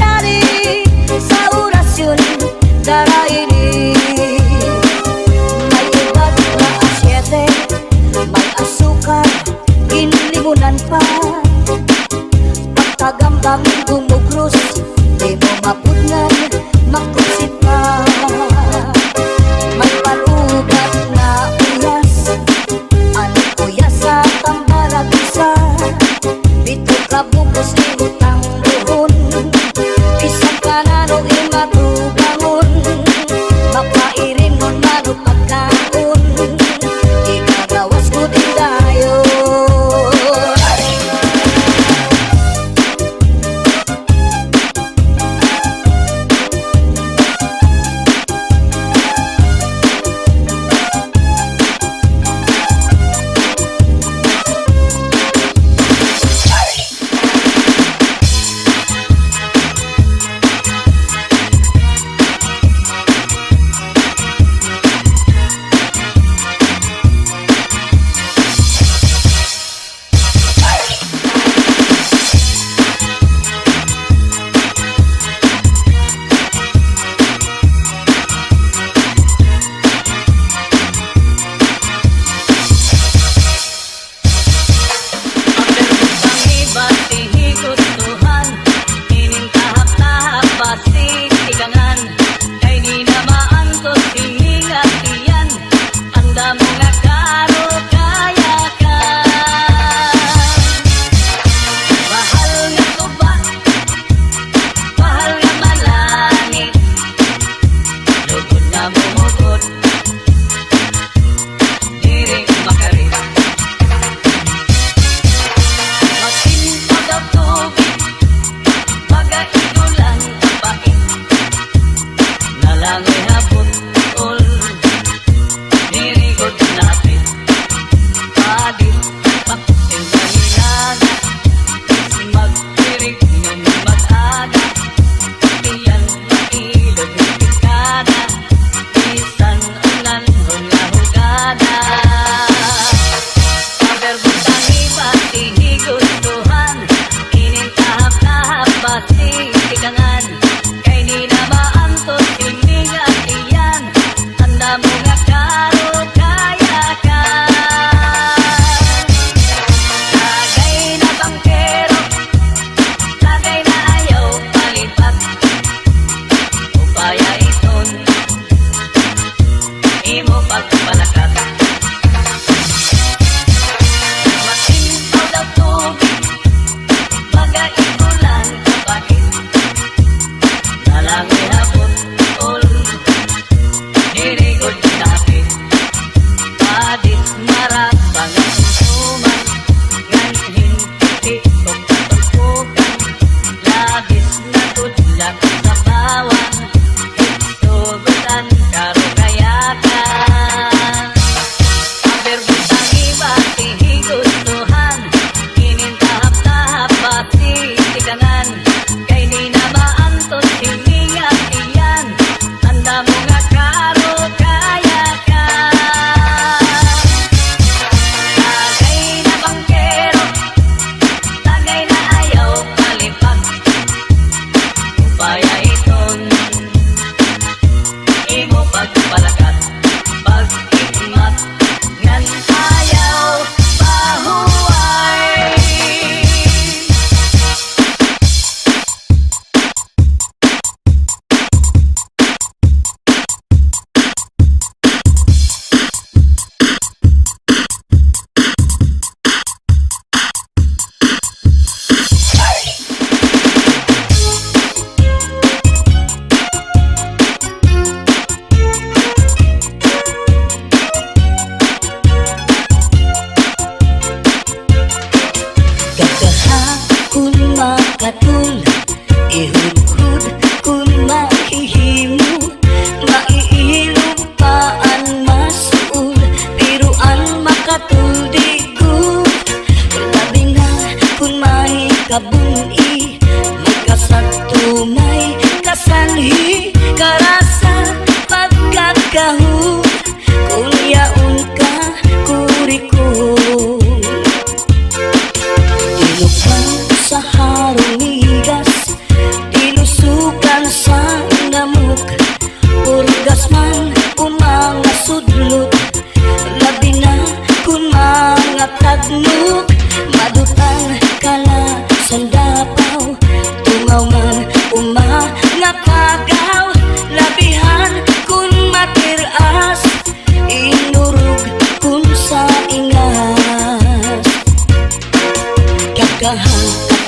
terjadi sa orasyon daraini. May ubat na asyete, may asukar, ginlimunan pa. Pagkagambang gumugros, di mo mapudnan, makusit pa. May parugat na uyas, ano uyas sa tambalag isa. Dito ka bukos limutang buhon, isang kanano imatubangon. Mapairin mon mano pagkaon, ikagawas ko din dayon.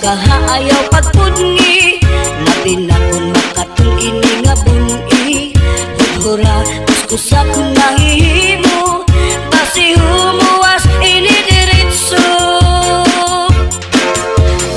kakaayaw pagpudngi, labi na kung makatul ini nga bungi. Hudhura kuskusa kung nahihimo, basi humuwas ini diritso.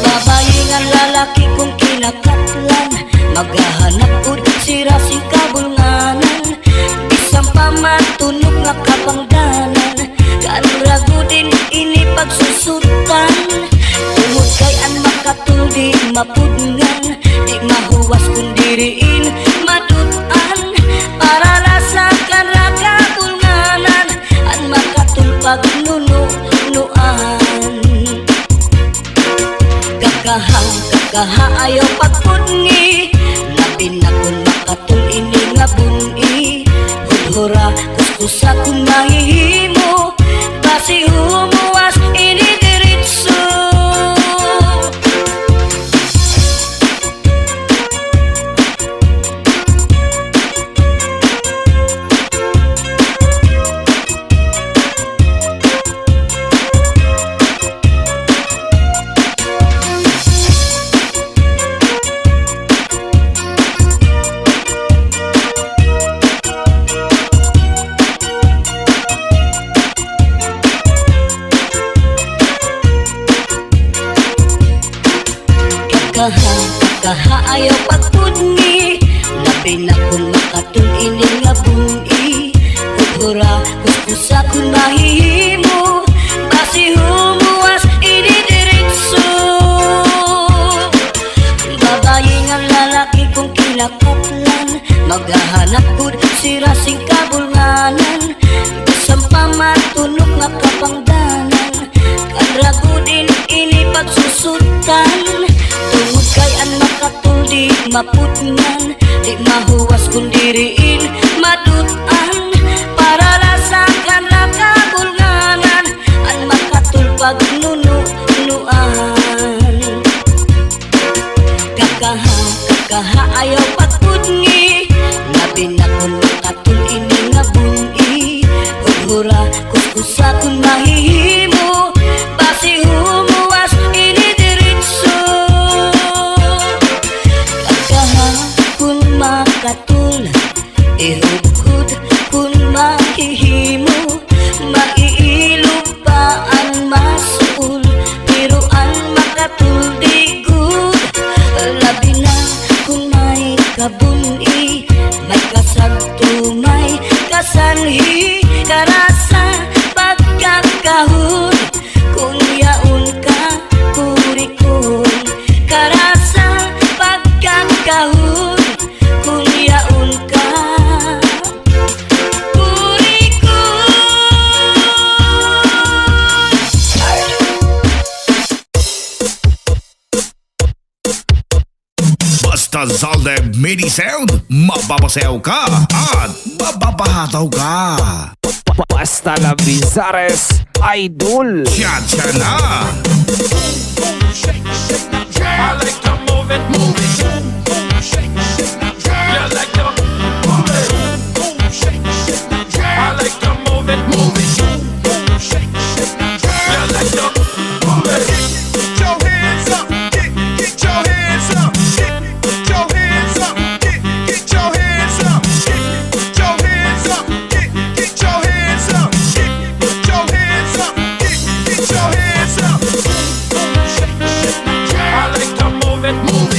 Babae nga lalaki kung kinakatlan, maghahanap ud sira sing kabulnganan. Bisang pamatunog nga kapangdanan, kanrago din ini pagsusutan. Tungod kay an makatul di mapudngan, di mahuwas kung diriin madutan. Para lasakan ra kabulnganan, an makatul pagnunuan. Kakaayaw pagpudngi, labi na kung makatul ini nga bungi. Hudhura kuskusa kung nahihimo, basi humuwas ini diritso. Kakaayaw pagpudngi, labi na kung makatul ini nga bungi. Hudhura kuskusa kung nahihimo, basi humuwas ini diritso. Babae nga lalaki kung kinakatlan, maghahanap ud sira sing kabulnganan. Bisang pamatunog nga kapangdanan, kanrago din ini pagsusutan. Tungod kay an makatul di mapudngan, di mahuwas kung diriin madutan. Para lasakan ra kabulnganan, an makatul pagnunuan. Kakaayaw pagpudngi, labi na kung makatul ini nga bungi. Hudhura kuskusa kung nahihimo, basi humuwas ini diritso. Kung makatul, ihudhud kung mahihimo, maiilog pa ang masul, pero ang makatul di good. Labi na kung may kabuni, may kasagto, may kasanhi, karasa pagkakahon. Kung yaon ka kurikon, karasa pagkakahon. Kung yaon ka kurikon. Basta Zalde Mini Sound, mababasayaw ka at mababahataw ka. Basta la Bizares Idol. Tiyatsa na! I like to move it, move it. Shake, shake, you like to move it, shake, shake. I like to move it, move it. Shake, shake, you like to move it. Get your hands up, get your hands up, get your hands up, get your hands up, get your hands up, get your hands up, get your hands up, get your hands up. I like to move it, move it.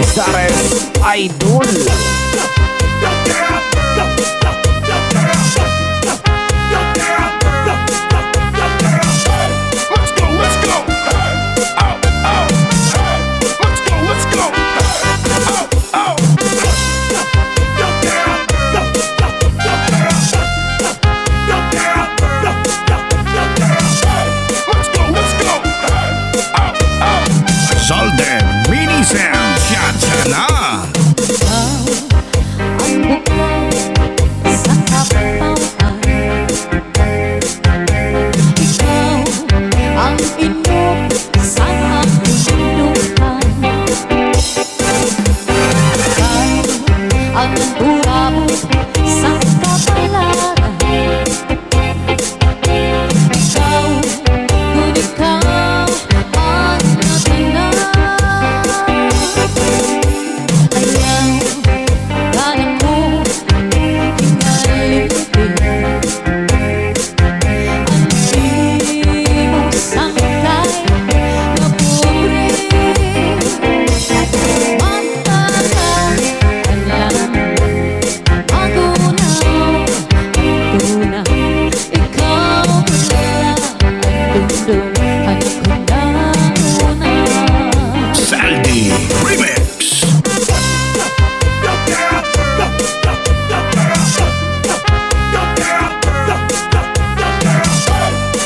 Lavizares Idol. Let's go, let's go. Out, out. Let's go, let's go. Out, out. Let's go, let's go. Out, out. Zalde Mini Sound. Yan sana. Ang bukal sa kapawan. Ikaw ang inog sa aking luhan. Ikaw ang uabot sa kapalaran. Ikaw, kung ikaw ang natanan. Ayaw ka na ko hingalipin. Ang imong sangkay na pobre. Matagal alam magunaw ang tuna. Ikaw pala ang dundong ang kunahuna. Saldi Remix.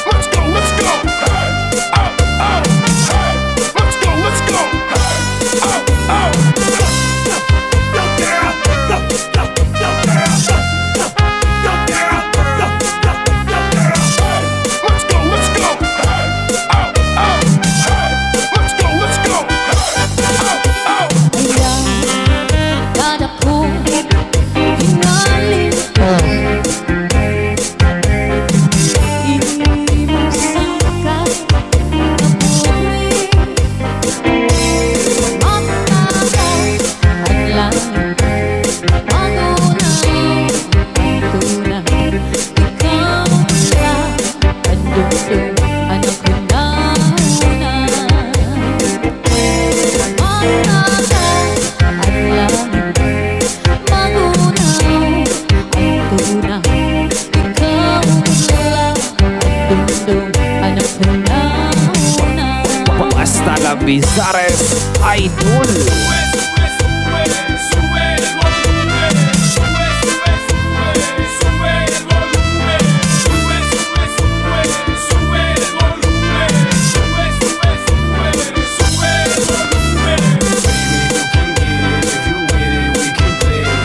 Let's go, let's go. Out, out. Let's go, let's go. Out, out. Let's go, let's go. Out, out. Let's go, let's go. Out, out. Ayaw kada ko hingalin ka. Imong sangkay na pobre. Matagal ang langit magunaw ang tuna. Ikaw pala ang dundong ang kunahuna. Matagal ang langit magunaw ang tuna. Ikaw pala ang dundong ang kunahuna. Basta Lavizares Idol. Baby, you can get it if you with it, we can play it.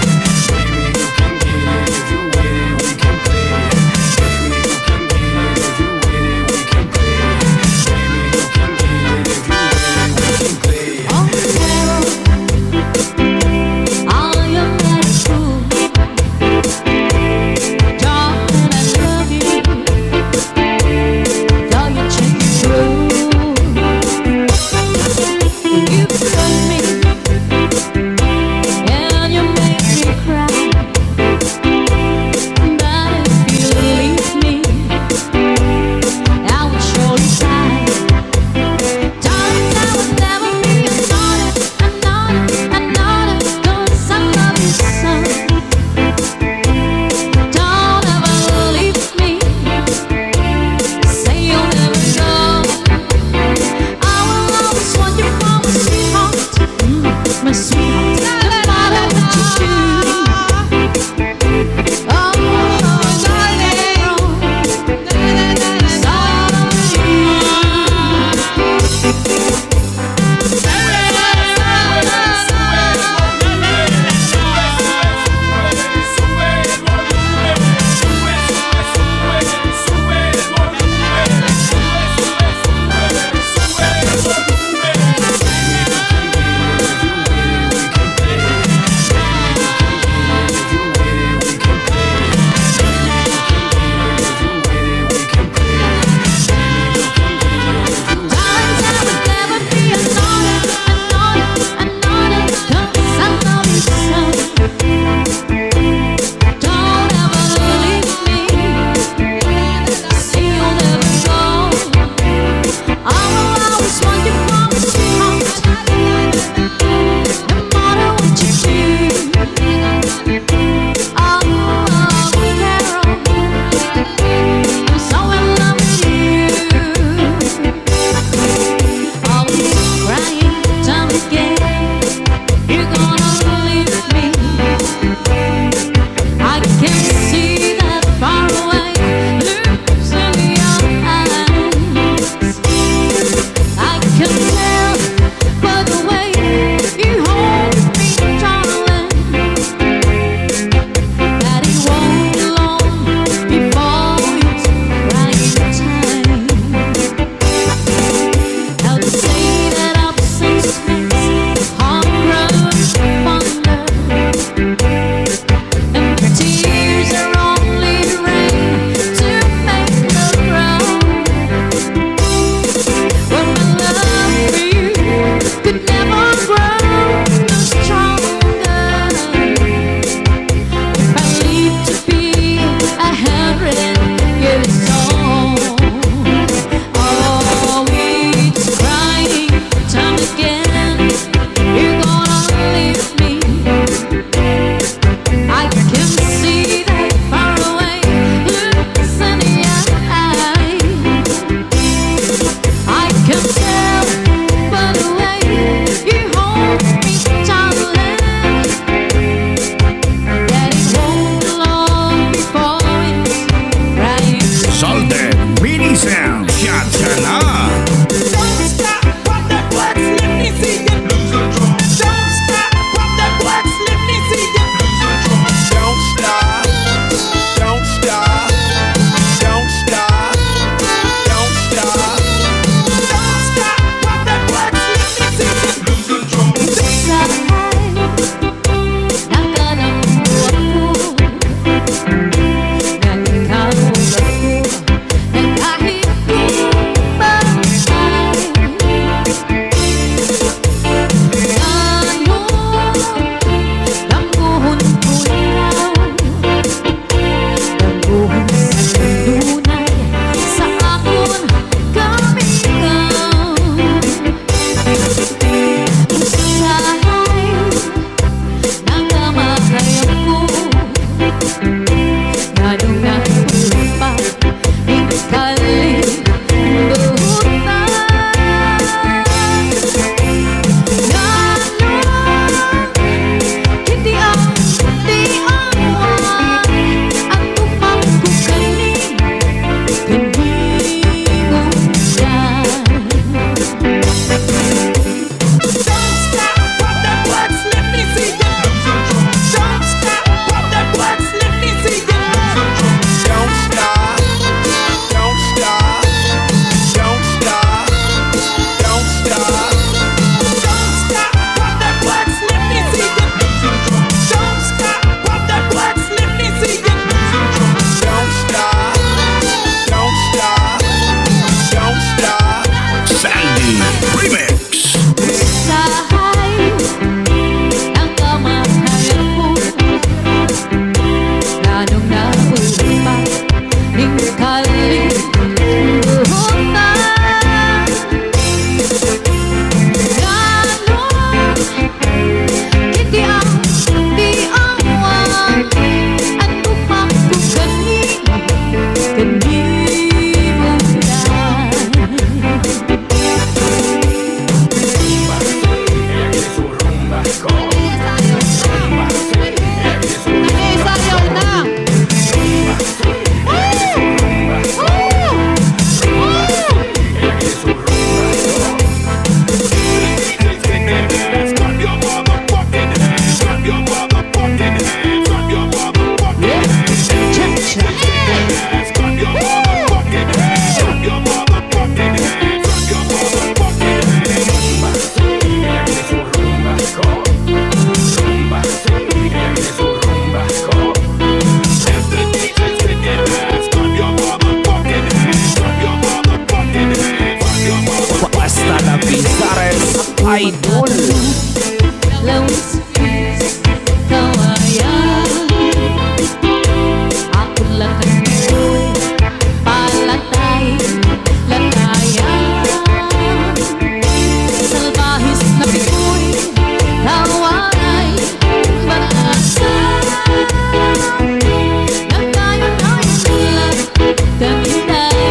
Labizares Idol. Lawis-wis kawayan, ako lang kanyo'y palatay lakayan. Salbahis na piko'y kawaray batasan. Nagkayon-ayon lang kami ta'y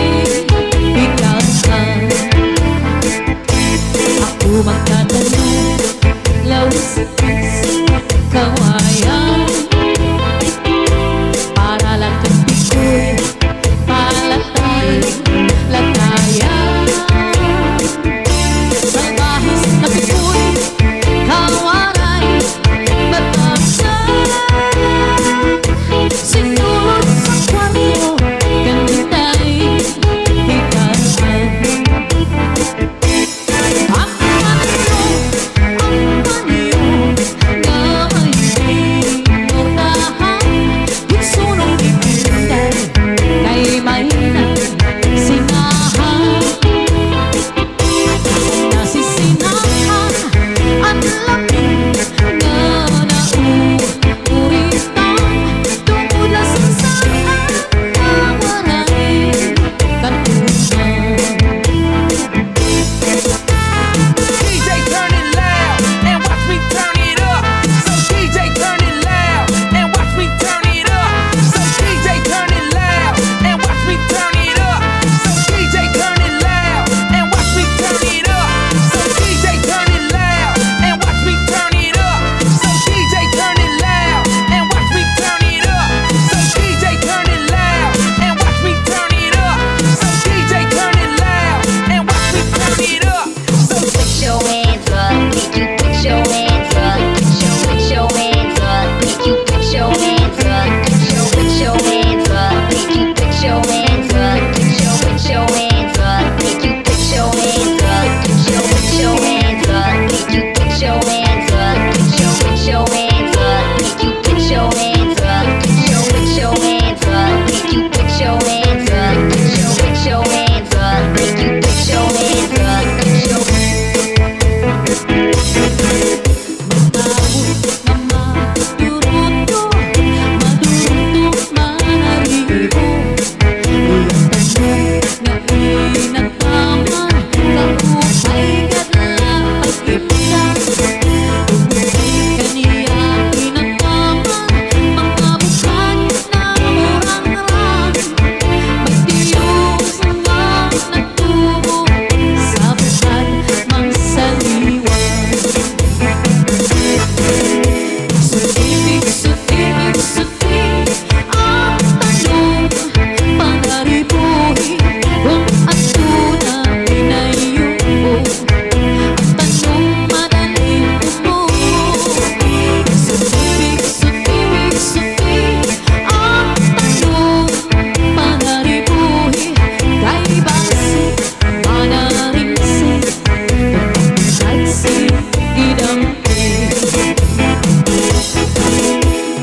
ikasan. Ako magtatanong, lawis-wis kawayan, para lang kang piko'y palatay lakayan. Salbahis na piko'y kawaray batasan. Sinulog sa kwarto kami ta'y ikasan. Ang panahon, ang panahon na ay inordahan. Yung sunog ipintay kay may nasinahan. Nasisinahan ang lamig na nauuritan. Tumulas ang saan kawaray katunan. DJ turn it loud and watch me turn it up. So DJ turn it loud and watch me turn it up. So DJ turn it loud and watch me turn it up. So DJ turn it loud and watch me turn it up. So DJ turn it loud and watch me turn it up. So DJ turn it loud and watch me turn it up. So DJ turn it loud and watch me turn it up. So DJ turn it loud and watch me turn it up. So Put your hands up, make you put your hands up, put your hands up, make you put your hands up, put your hands up, make you put your hands up, put your hands up, make you put your hands up, put your hands up, make you put your hands up, put your hands up, make you put your hands up, put your hands up, make you put your hands up, put your hands up, make you put your hands up,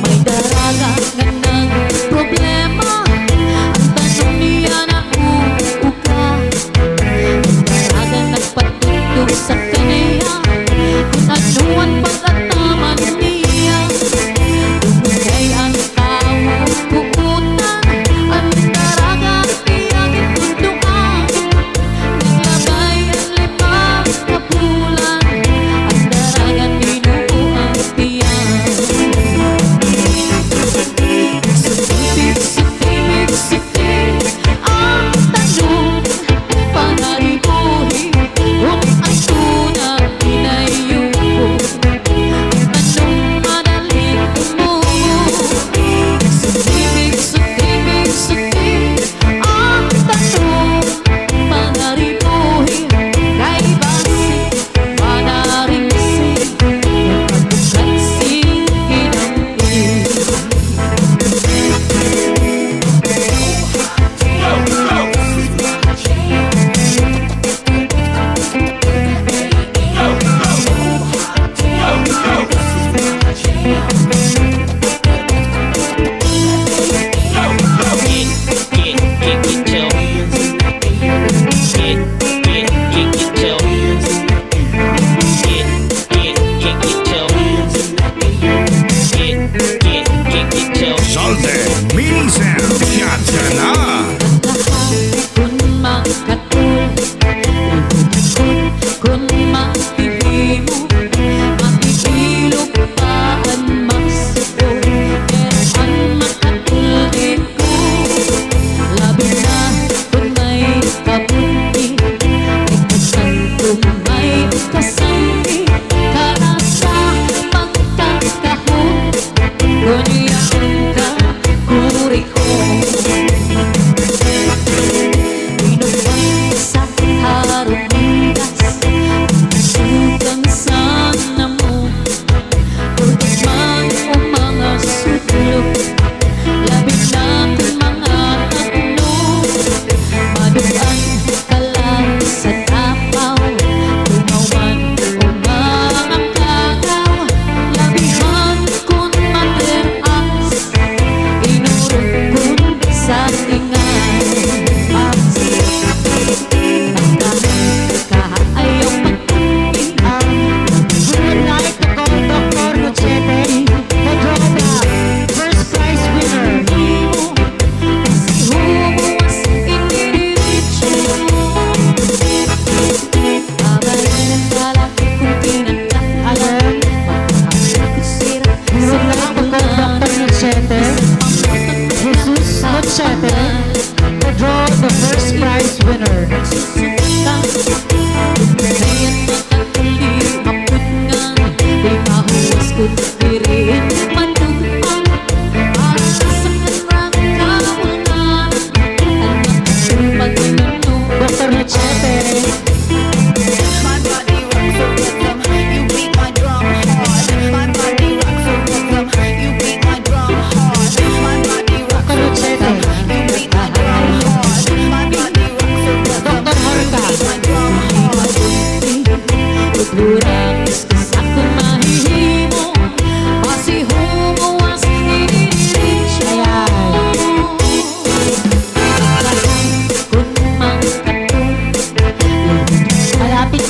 may daraga nga ng problema. Ang tanong niya na uuka, ang daraga nagpatutog sa kaniya, kung ano ang pagkataman niya. Tumugay ang tao, puputan, ang daraga iyang tunduan. Naglabay ang limang kapulan, ang daraga pinuo ang tiyan. Sutibig-sutibig ang tanong, panaribuhi kung ang tunay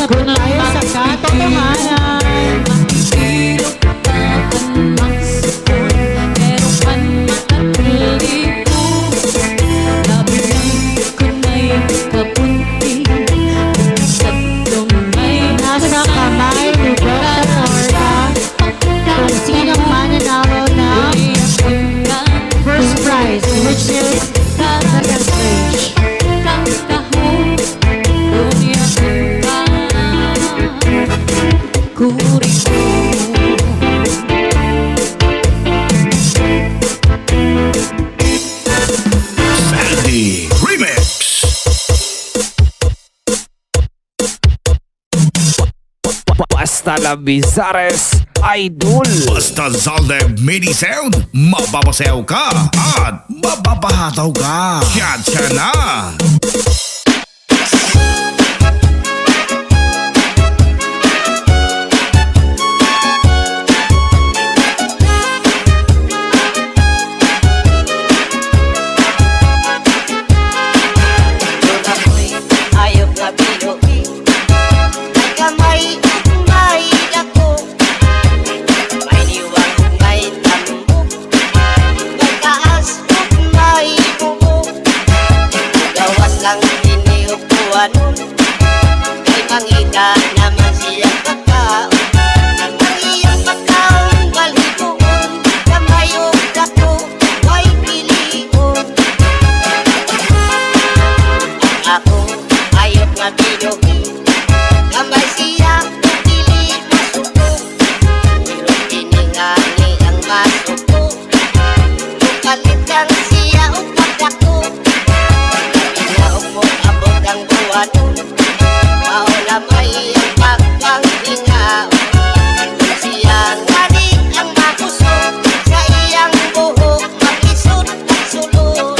Sagot tayo sa katotohanan. Mahihirap ka anak sipon, meron ka na katlito. Labihan ko na'y kapunti, sa may Nasa kamay ni Dr. Norma kung sinong mananalo ng first prize, which is second stage. Sandy Remix. Basta la Bizares Idol. Basta Zalde Mini Sound, mababasayaw ka at mababahataw ka. Siya na. Ayok na binuhi May kamay ug may dako May diwang ug may tambok May taas ug may bubo Gawas lang ini ug buwanon May mangita naman siya pagkaon Ang iyang pagkaon balhigoon Kamay ug dako may pilion Ako ayok na binuhi Kamay siya kung dili masuko Pero tiningani ang masuko Kung kalitan siya o pagdako Inaog mo abot ang buwanon Maula may ang pagpanghingaon Kung siya ngani ang makusok Sa iyang buhok makisot at sulod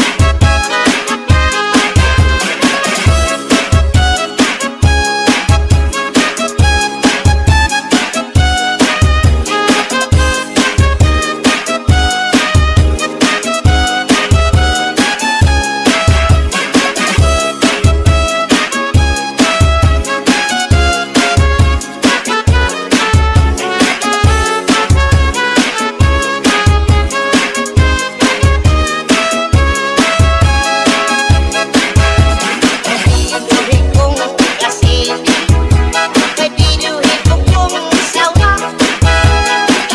Binuhin kong kasini Kay binuhin ko kong sawa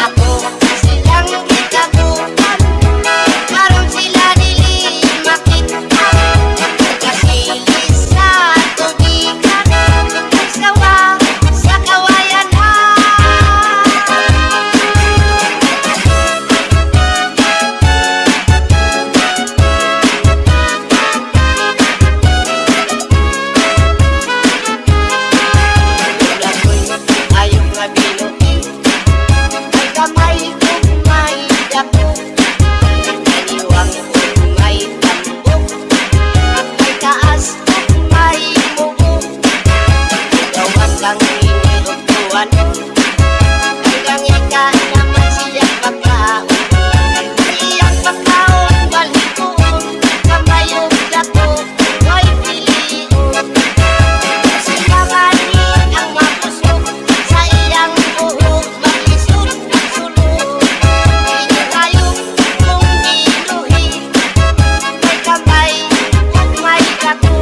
Ako silang itaguan Karon sila dili makita Kasili sa tubigan Sawa sa kawayan Ayok na binuhi May kamay ug may dako May diwang ug may tambok May taas ug may mubo Gawas lang ini ug buwanon Hanggang ika naman siya pagkaon Iyang pagkaon balhigoon Kamay ug dako may pilion Sila ngani ang makusok Sa iyang buhok makisot at sulod Pinagayok kong binuhi May kamay ug may dako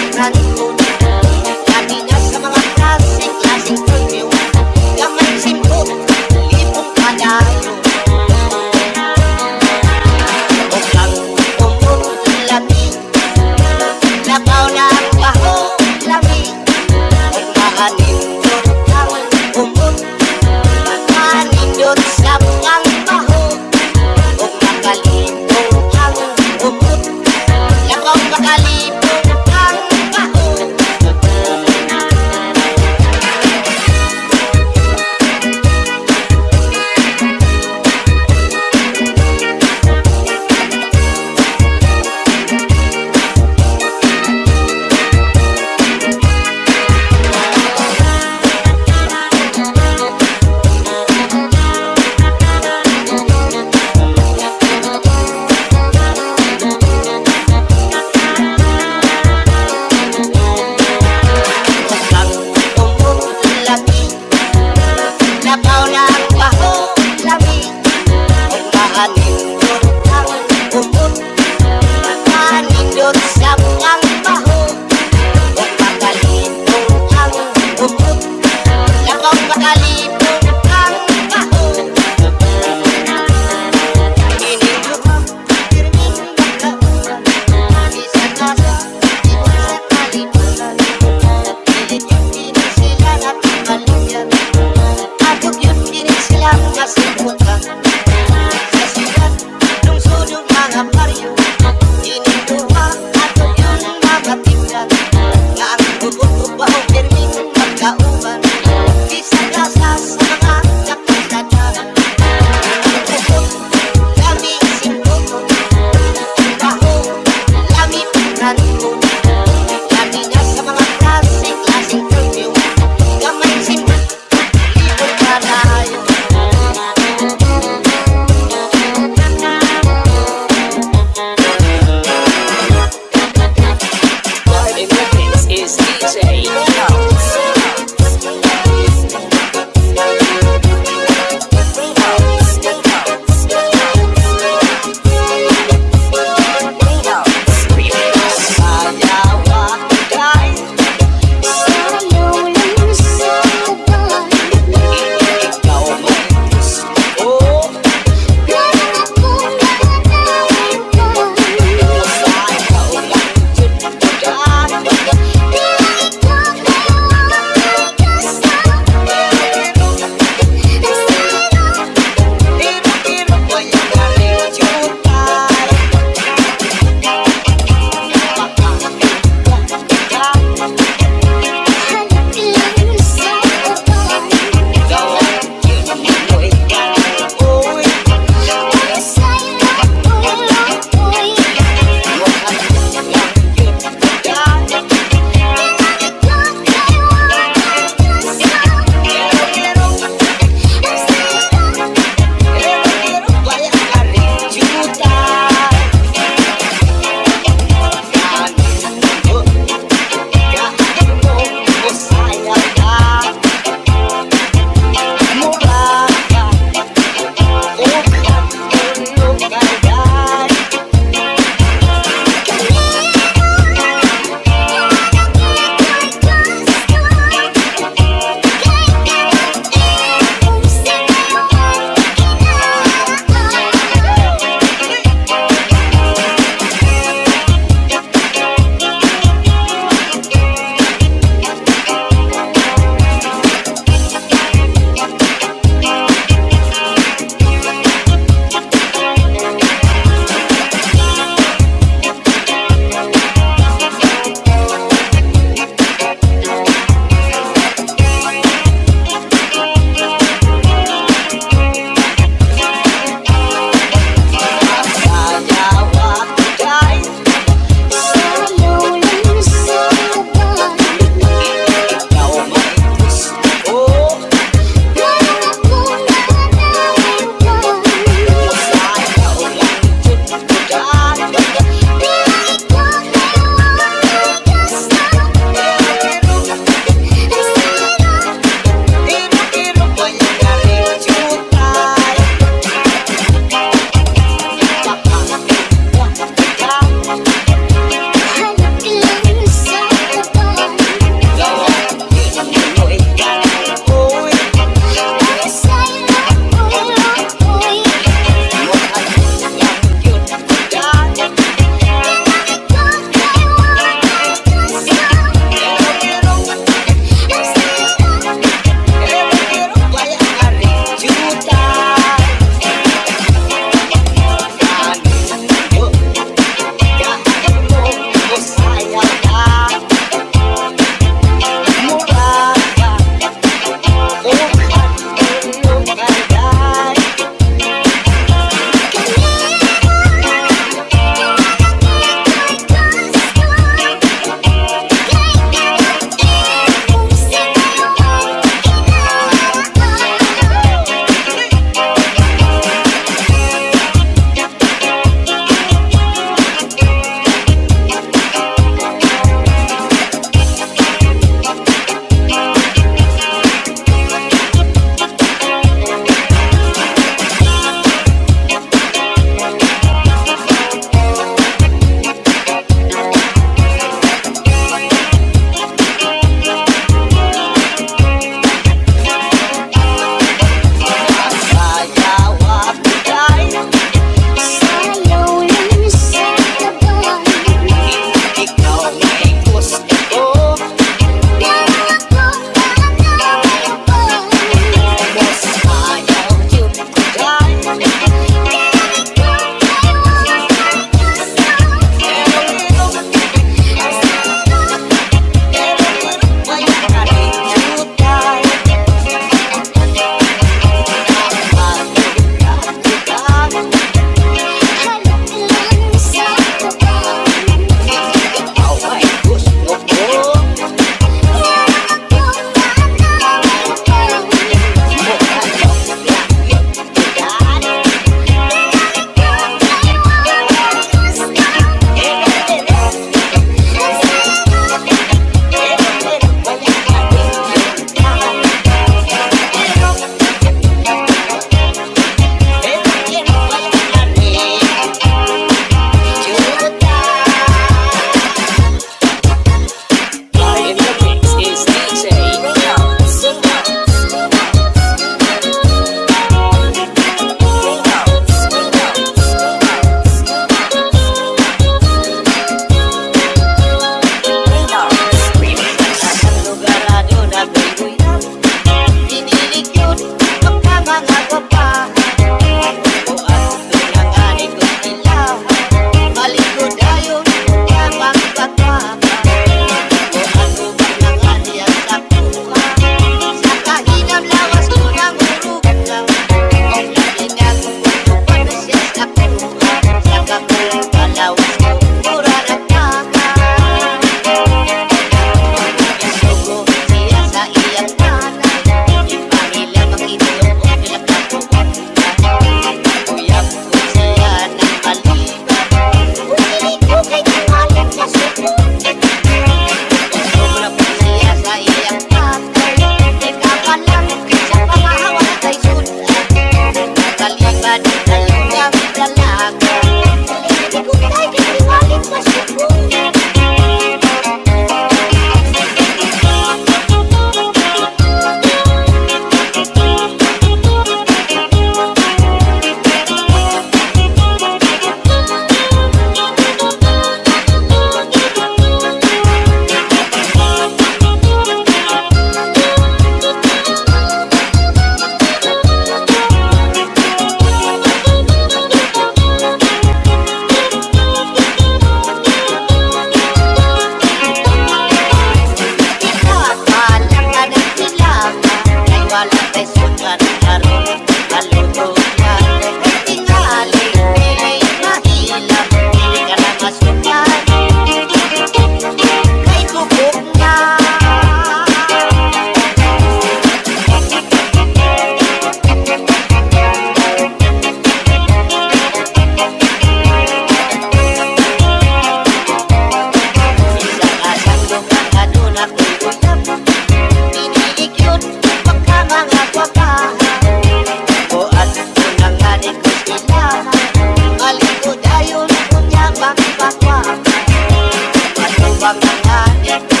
Huwag nang hanip